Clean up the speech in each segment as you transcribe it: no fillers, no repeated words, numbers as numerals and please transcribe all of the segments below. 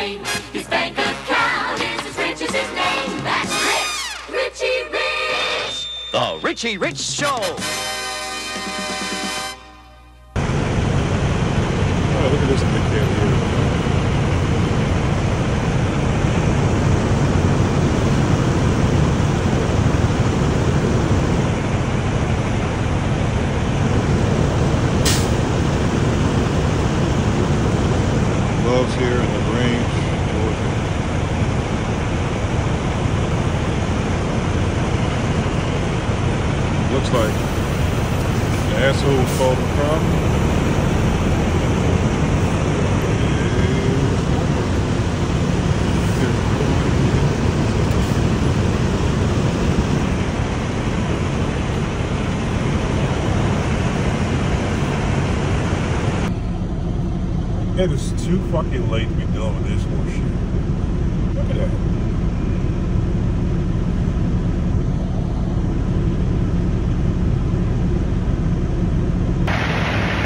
fame. His bank account is as rich as his name. That's Rich, Richie Rich. The Richie Rich Show. Oh, look at this big cat here. Love's here in the Grange, Georgia. Looks like the asshole called him prom. It is too fucking late to be dealing with this horse shit. Look at that.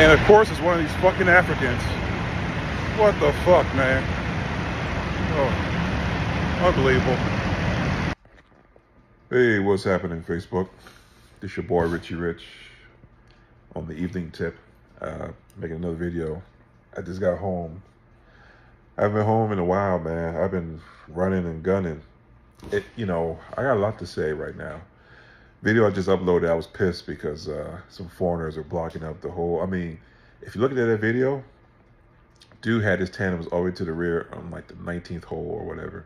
And of course, it's one of these fucking Africans. What the fuck, man? Oh, unbelievable. Hey, what's happening, Facebook? This your boy, Richie Rich, on the evening tip, making another video. I just got home. I haven't been home in a while, man. I've been running and gunning. I got a lot to say right now. Video I just uploaded, I was pissed because some foreigners are blocking up the whole. I mean, if you look at that video, dude had his tandems all the way to the rear on like the 19th hole or whatever.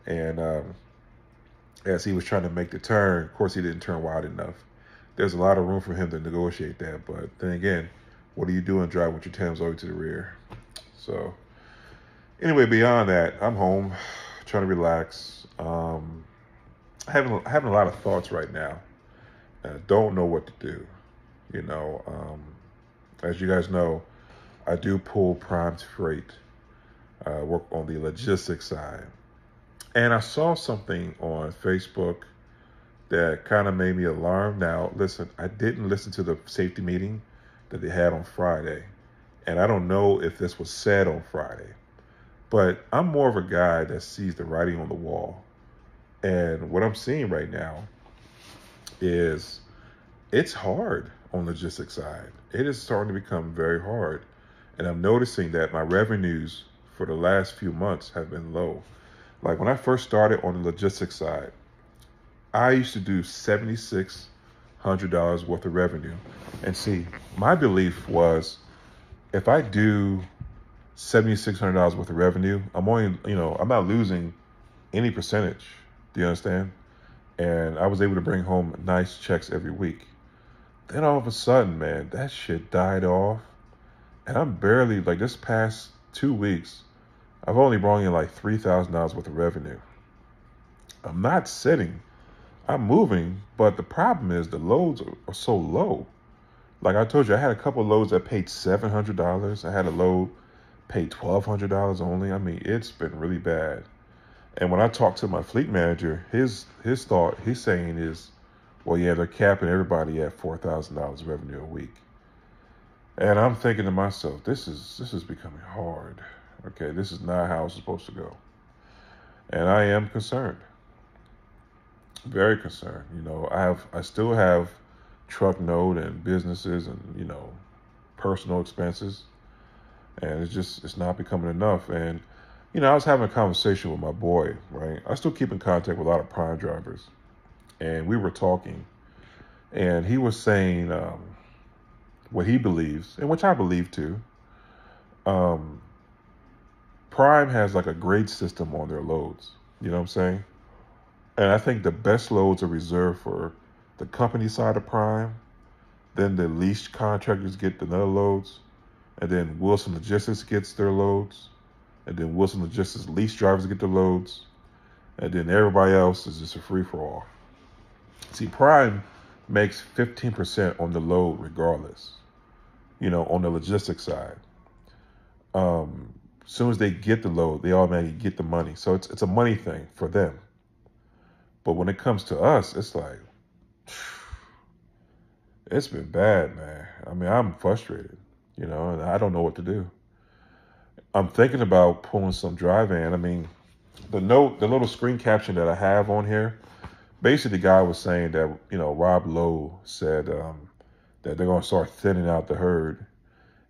And as he was trying to make the turn, of course he didn't turn wide enough. There's a lot of room for him to negotiate that, but then again, what are you doing driving with your tandems all the way to the rear? So anyway, beyond that, I'm home trying to relax. Having a lot of thoughts right now. And I don't know what to do. As you guys know, I do pull prime freight, work on the logistics side. And I saw something on Facebook that kind of made me alarmed. Now, listen, I didn't listen to the safety meeting that they had on Friday. And I don't know if this was said on Friday, but I'm more of a guy that sees the writing on the wall. And what I'm seeing right now is it's hard on the logistics side. It is starting to become very hard. And I'm noticing that my revenues for the last few months have been low. Like when I first started on the logistics side, I used to do $7,600 worth of revenue. And see, my belief was if I do $7,600 worth of revenue, I'm only, I'm not losing any percentage. Do you understand? And I was able to bring home nice checks every week. Then all of a sudden, man, that shit died off. And I'm barely, like this past 2 weeks, I've only brought in like $3,000 worth of revenue. I'm not sitting. I'm moving, but the problem is the loads are so low. Like I told you, I had a couple of loads that paid $700. I had a load paid $1,200 only. I mean, it's been really bad. And when I talked to my fleet manager, his thought, he's saying is, well, yeah, they're capping everybody at $4,000 revenue a week. And I'm thinking to myself, this is becoming hard. Okay, this is not how it's supposed to go. And I am concerned. Very concerned. I still have truck note and businesses and, personal expenses. And it's not becoming enough. And, I was having a conversation with my boy, right? I still keep in contact with a lot of prime drivers. And we were talking. And he was saying what he believes, and which I believe too. Prime has like a grade system on their loads. You know what I'm saying? And I think the best loads are reserved for the company side of Prime. Then the leased contractors get the other loads. And then Wilson Logistics gets their loads. And then Wilson Logistics lease drivers get their loads. And then everybody else is just a free-for-all. See, Prime makes 15% on the load regardless, on the logistics side. As soon as they get the load, they automatically get the money. So it's a money thing for them. But when it comes to us, it's like, it's been bad, man. I mean, I'm frustrated, and I don't know what to do. I'm thinking about pulling some dry van. I mean, the little screen caption that I have on here, basically the guy was saying that, Rob Lowe said that they're going to start thinning out the herd.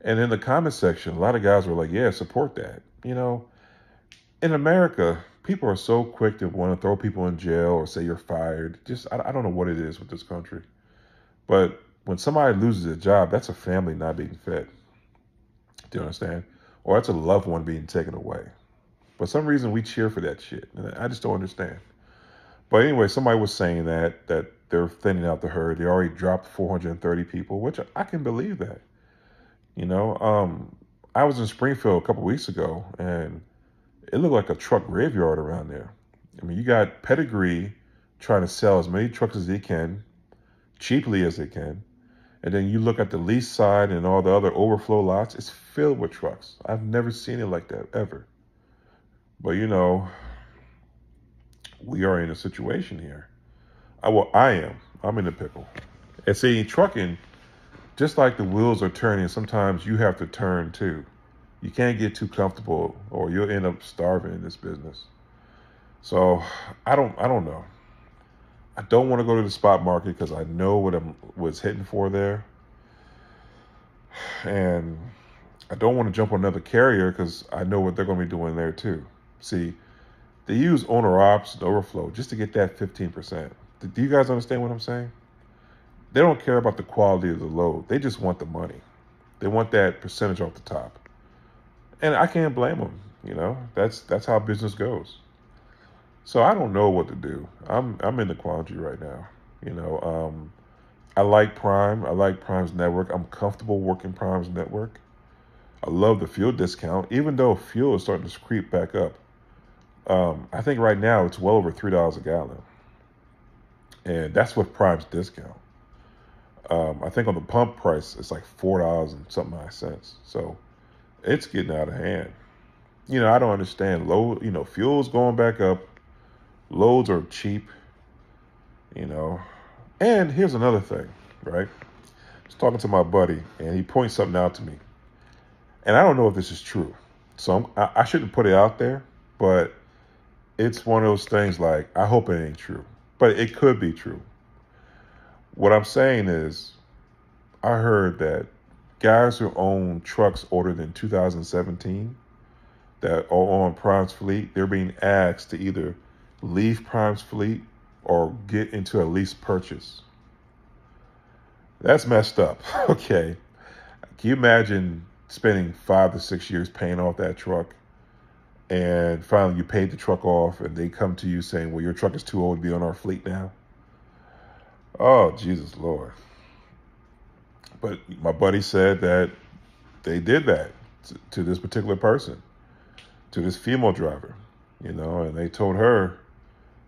And in the comment section, a lot of guys were like, yeah, support that. In America, people are so quick to want to throw people in jail or say you're fired. Just, I don't know what it is with this country. But when somebody loses a job, that's a family not being fed. Do you understand? Or that's a loved one being taken away. For some reason, we cheer for that shit. And I just don't understand. But anyway, somebody was saying that they're thinning out the herd. They already dropped 430 people, which I can believe that. I was in Springfield a couple weeks ago, and it looked like a truck graveyard around there. I mean, you got Pedigree trying to sell as many trucks as they can, cheaply as they can. And then you look at the lease side and all the other overflow lots, it's filled with trucks. I've never seen it like that, ever. But, we are in a situation here. I am. I'm in a pickle. And see, trucking, just like the wheels are turning, sometimes you have to turn too. You can't get too comfortable or you'll end up starving in this business. So I don't know. I don't want to go to the spot market because I know what I was hitting for there. And I don't want to jump on another carrier because I know what they're going to be doing there too. See, they use owner ops and overflow just to get that 15%. Do you guys understand what I'm saying? They don't care about the quality of the load. They just want the money. They want that percentage off the top. And I can't blame them. That's how business goes. So I don't know what to do. I'm in the quandary right now. I like Prime. I like Prime's network. I'm comfortable working Prime's network. I love the fuel discount, even though fuel is starting to creep back up. I think right now it's well over $3 a gallon. And that's with Prime's discount. I think on the pump price, it's like $4 and something odd cents. So it's getting out of hand. I don't understand. Fuel's going back up. Loads are cheap. And here's another thing, right? I was talking to my buddy, and he points something out to me. And I don't know if this is true. So I shouldn't put it out there, but it's one of those things like, I hope it ain't true. But it could be true. What I'm saying is, I heard that guys who own trucks ordered in 2017 that are on Prime's fleet, they're being asked to either leave Prime's fleet or get into a lease purchase. That's messed up. Okay. Can you imagine spending 5 to 6 years paying off that truck, and finally you paid the truck off and they come to you saying, well, your truck is too old to be on our fleet now? Oh, Jesus Lord. But my buddy said that they did that to this particular person, to this female driver, and they told her,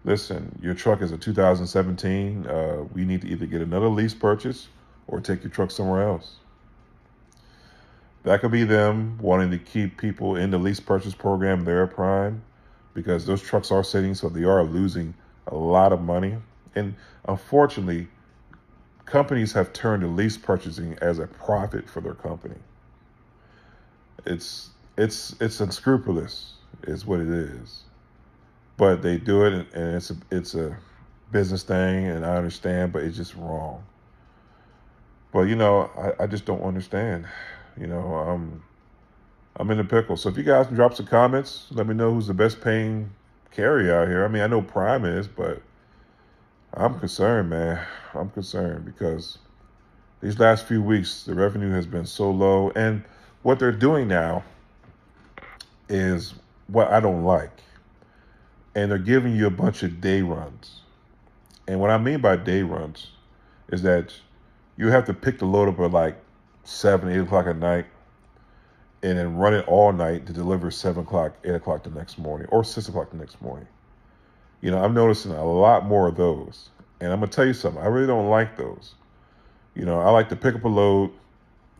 listen, your truck is a 2017. We need to either get another lease purchase or take your truck somewhere else. That could be them wanting to keep people in the lease purchase program there at Prime, because those trucks are sitting, so they are losing a lot of money. And unfortunately, companies have turned to lease purchasing as a profit for their company. It's unscrupulous, is what it is. But they do it, and it's a business thing, and I understand, but it's just wrong. But I just don't understand. I'm in a pickle. So if you guys can drop some comments, let me know who's the best paying carrier out here. I mean, I know Prime is, but I'm concerned, man. I'm concerned because these last few weeks, the revenue has been so low. And what they're doing now is what I don't like. And they're giving you a bunch of day runs. And what I mean by day runs is that you have to pick the load up at like 7, 8 o'clock at night and then run it all night to deliver 7 o'clock, 8 o'clock the next morning, or 6 o'clock the next morning. I'm noticing a lot more of those. And I'm going to tell you something. I really don't like those. I like to pick up a load,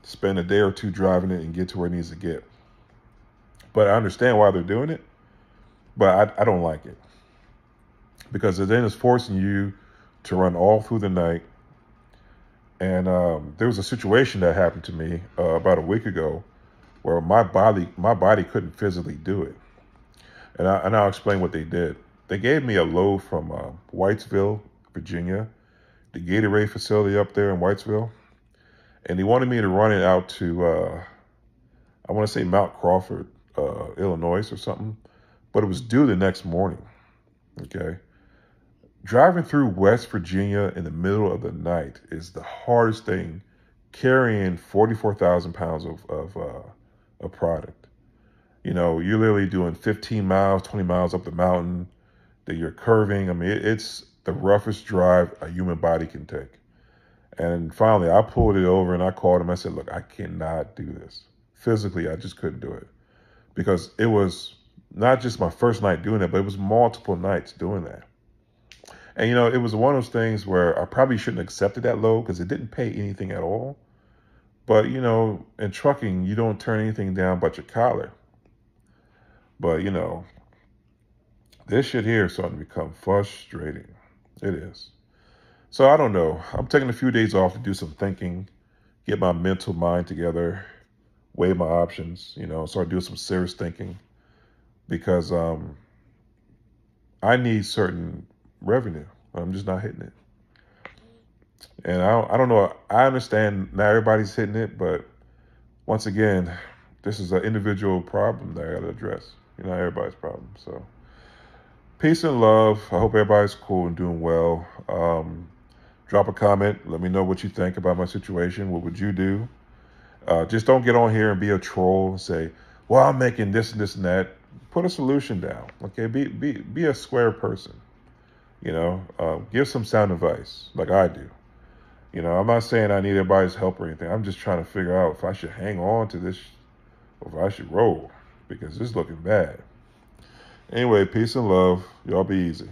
spend a day or two driving it, and get to where it needs to get. But I understand why they're doing it. But I don't like it. Because then it's forcing you to run all through the night. And there was a situation that happened to me about a week ago where my body couldn't physically do it. And I'll explain what they did. They gave me a load from Whitesville, Virginia, the Gatorade facility up there in Whitesville, and they wanted me to run it out to I want to say Mount Crawford, Illinois or something, but it was due the next morning. Okay. Driving through West Virginia in the middle of the night is the hardest thing, carrying 44,000 pounds of product. You know, you're literally doing 15 miles, 20 miles up the mountain, that you're curving. I mean, it's the roughest drive a human body can take. And finally, I pulled it over and I called him. I said, look, I cannot do this. Physically, I just couldn't do it. Because it was not just my first night doing it, but it was multiple nights doing that. And, you know, it was one of those things where I probably shouldn't have accepted that load because it didn't pay anything at all. But, you know, in trucking, you don't turn anything down but your collar. But, you know, this shit here is starting to become frustrating. It is. So I don't know. I'm taking a few days off to do some thinking, get my mental mind together, weigh my options, you know, start doing some serious thinking. Because I need certain revenue. I'm just not hitting it. And I don't know. I understand not everybody's hitting it, but once again, this is an individual problem that I got to address. You know, everybody's problem. So peace and love. I hope everybody's cool and doing well. Drop a comment. Let me know what you think about my situation. What would you do? Just don't get on here and be a troll and say, well, I'm making this and this and that. Put a solution down. Okay, be a square person. You know, give some sound advice like I do. You know, I'm not saying I need everybody's help or anything. I'm just trying to figure out if I should hang on to this or if I should roll because it's looking bad. Anyway, peace and love. Y'all be easy.